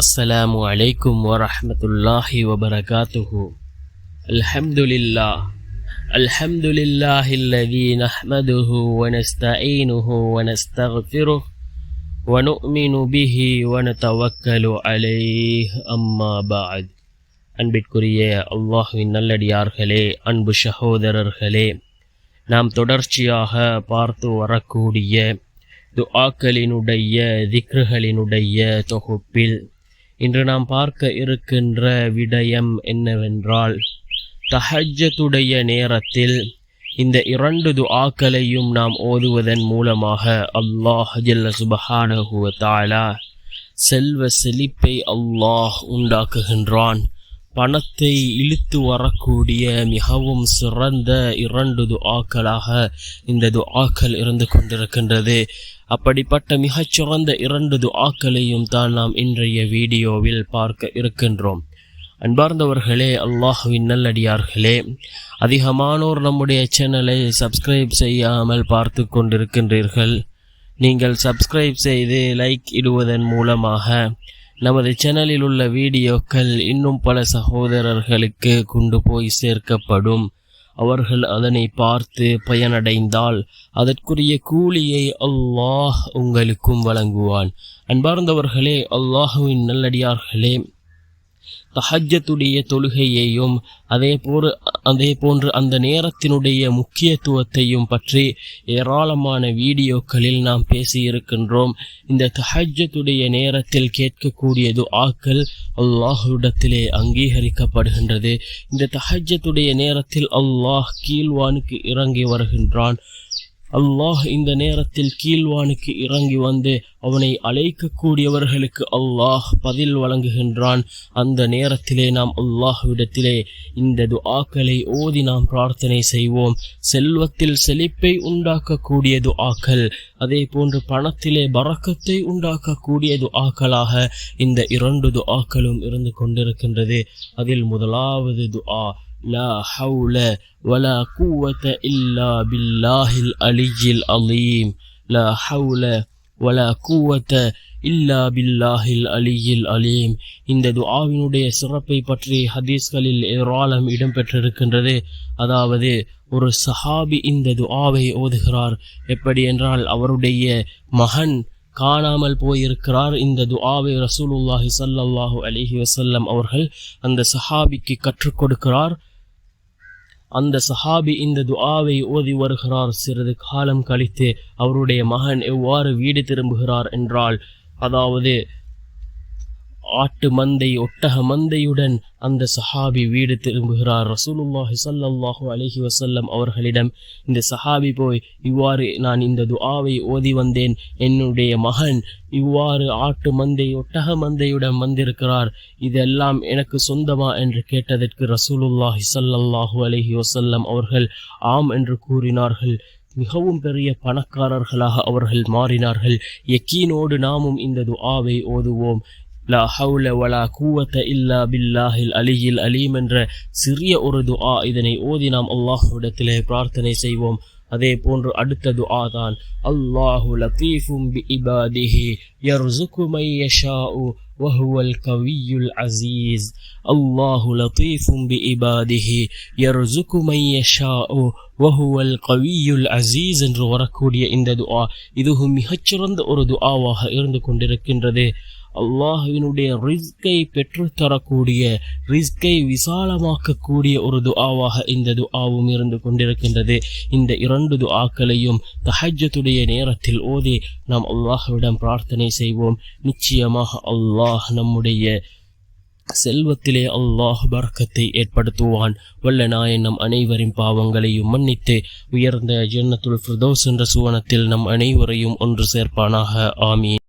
السلام عليكم ورحمة الله وبركاته. الحمد لله الذي نحمده ونستعينه ونستغفره ونؤمن به ونتوكل عليه أما بعد. அன்பிற்குரிய அல்லாஹ்வின் நல்லடியார்களே, அன்பு சகோதரர்களே, நாம் தொடர்ச்சியாக பார்த்து வரக்கூடிய துஆக்களினுடைய திக்ருகளினுடைய தொகுப்பில் இன்று நாம் பார்க்க இருக்கின்ற விடயம் என்னவென்றால், தஹஜ்ஜுடைய நேரத்தில் இந்த 2 துஆக்களையும் நாம் ஓதுவதன் மூலமாக அல்லாஹ் ஜல்ல சுப்ஹானஹு வ தஆலா செல்வ செழிப்பை அல்லாஹ் உண்டாக்குகின்றான். பணத்தை இழுத்து வரக்கூடிய மிகவும் சிறந்த 2 துஆக்களாக இந்த துஆக்கள் இருந்து கொண்டிருக்கின்றது. அப்படிப்பட்ட மிகச்சிறந்த 2 துஆக்களையும் தான் நாம் இன்றைய வீடியோவில் பார்க்க இருக்கின்றோம். அன்பார்ந்தவர்களே, அல்லாஹ்வின் நல்லடியார்களே, அதிகமானோர் நம்முடைய சேனலை சப்ஸ்கிரைப் செய்யாமல் பார்த்து கொண்டிருக்கின்றீர்கள். நீங்கள் சப்ஸ்கிரைப் செய்து லைக் இடுவதன் மூலமாக நமது சேனலில் உள்ள வீடியோக்கள் இன்னும் பல சகோதரர்களுக்கு கொண்டு போய் சேர்க்கப்படும். அவர்கள் அதனை பார்த்து பயனடைந்தால் அதற்குரிய கூலியை அல்லாஹ் உங்களுக்கும் வழங்குவான். அன்பார்ந்தவர்களே, அல்லாஹுவின் நல்லடியார்களே, தஹஜ்ஜுடைய தொழுகையையும் அதே போன்று அந்த நேரத்தினுடைய முக்கியத்துவத்தையும் பற்றி ஏராளமான வீடியோக்களில் நாம் பேசியிருக்கின்றோம். இந்த தஹஜ்ஜுடைய நேரத்தில் கேட்கக்கூடிய துஆக்கள் அல்லாஹ்விடத்திலே அங்கீகரிக்கப்படுகின்றது. இந்த தஹஜ்ஜுடைய நேரத்தில் அல்லாஹ் கீழ்வானுக்கு இறங்கி வருகின்றான். அல்லாஹ் இந்த நேரத்தில் கீழ்வானுக்கு இறங்கி வந்து அவனை அழைக்கக்கூடியவர்களுக்கு அல்லாஹ் பதில் வழங்குகின்றான். அந்த நேரத்திலே நாம் அல்லாஹ்விடத்திலே இந்த துஆக்களை ஓதி நாம் பிரார்த்தனை செய்வோம். செல்வத்தில் செழிப்பை உண்டாக்கக்கூடிய துஆக்கள், அதே போன்று பணத்திலே பரக்கத்தை உண்டாக்கக்கூடிய துஆக்களாக இந்த 2 துஆக்களும் இருந்து கொண்டிருக்கின்றது. அதில் முதலாவது துஆ, லா ஹவுல வலா குவத இல்லா பில்லாஹில் அலியில் அலீம். லா ஹவுல வலா குவத இல்லா பில்லாஹில் அலியில் அலீம். இந்த துஆவினுடைய சிறப்பை பற்றி ஹதீஸ்களில் ஏராளம் இடம்பெற்றிருக்கின்றது. அதாவது, ஒரு சஹாபி இந்த துஆவை ஓதுகிறார். எப்படி என்றால், அவருடைய மகன் காணாமல் போயிருக்கிறார். இந்த துஆவை ரசூலுல்லாஹி ஸல்லல்லாஹு அலைஹி வஸல்லம் அவர்கள் அந்த சஹாபிக்கு கற்றுக் கொடுக்கிறார். அந்த சஹாபி இந்த துஆவை ஓதி வருகிறார். சிறிது காலம் கழித்து அவருடைய மகன் எவ்வாறு வீடு திரும்புகிறார் என்றால், அதாவது ஆட்டு மந்தை ஒட்டக மந்தையுடன் அந்த சஹாபி வீடு திரும்புகிறார். ரசூலுல்லாஹி ஸல்லல்லாஹு அலைஹி வஸல்லம் அவர்களிடம் இந்த சஹாபி போய், இவ்வாறு நான் இந்த துஆவை ஓதி வந்தேன், என்னுடைய மகன் இவ்வாறு ஆட்டு மந்தை ஒட்டக மந்தையுடன் வந்திருக்கிறார், இதெல்லாம் எனக்கு சொந்தமா என்று கேட்டதற்கு ரசூலுல்லாஹி ஸல்லல்லாஹு அலைஹி வஸல்லம் அவர்கள் ஆம் என்று கூறினார்கள். மிகவும் பெரிய பணக்காரர்களாக அவர்கள் மாறினார்கள். யக்கீனோடு நாமும் இந்த துஆவை ஓதுவோம். லா ஹவுல வலா குவத இல்லா பில்லாஹில் அலியில் அலீம் என்ற சிறிய ஒரு துஆ. இதனை ஓதி நாம் அல்லாஹ்விடத்திலே பிரார்த்தனை செய்வோம். அதே போன்று அடுத்த துஆ தான், அல்லாஹு லதீஃபும் பி இபாதிஹி யர்ஸுகு மை யஷாஉ வஹுவல் கவியுல் அஸீஸ். அல்லாஹு லதீஃபும் பி இபாதிஹி யர்ஸுகு மை யஷாஉ வஹுவல் கவியுல் அஸீஸ் என்று வரக்கூடிய இந்த துஆ, இதுவும் மிகச்சிறந்த ஒரு துஆவாக இருந்து கொண்டிருக்கின்றது. அல்லாஹ்வினுடைய ரிஸ்கை பெற்றுத்தரக்கூடிய, ரிஸ்கை விசாலமாக்கக்கூடிய ஒரு துஆவாக இந்த துஆவும் இருந்து கொண்டிருக்கின்றது. இந்த 2 துஆக்களையும் தஹஜ்ஜுடைய நேரத்தில் ஓதி நாம் அல்லாஹ்விடம் பிரார்த்தனை செய்வோம். நிச்சயமாக அல்லாஹ் நம்முடைய செல்வத்திலே அல்லாஹ் பரக்கத்தை ஏற்படுத்துவான். வல்ல நாயன் நம் அனைவரின் பாவங்களையும் மன்னித்து உயர்ந்த ஜன்னத்துல் ஃபிர்தௌஸ் என்ற சுவனத்தில் நம் அனைவரையும் ஒன்று சேர்ப்பானாக. ஆமீன்.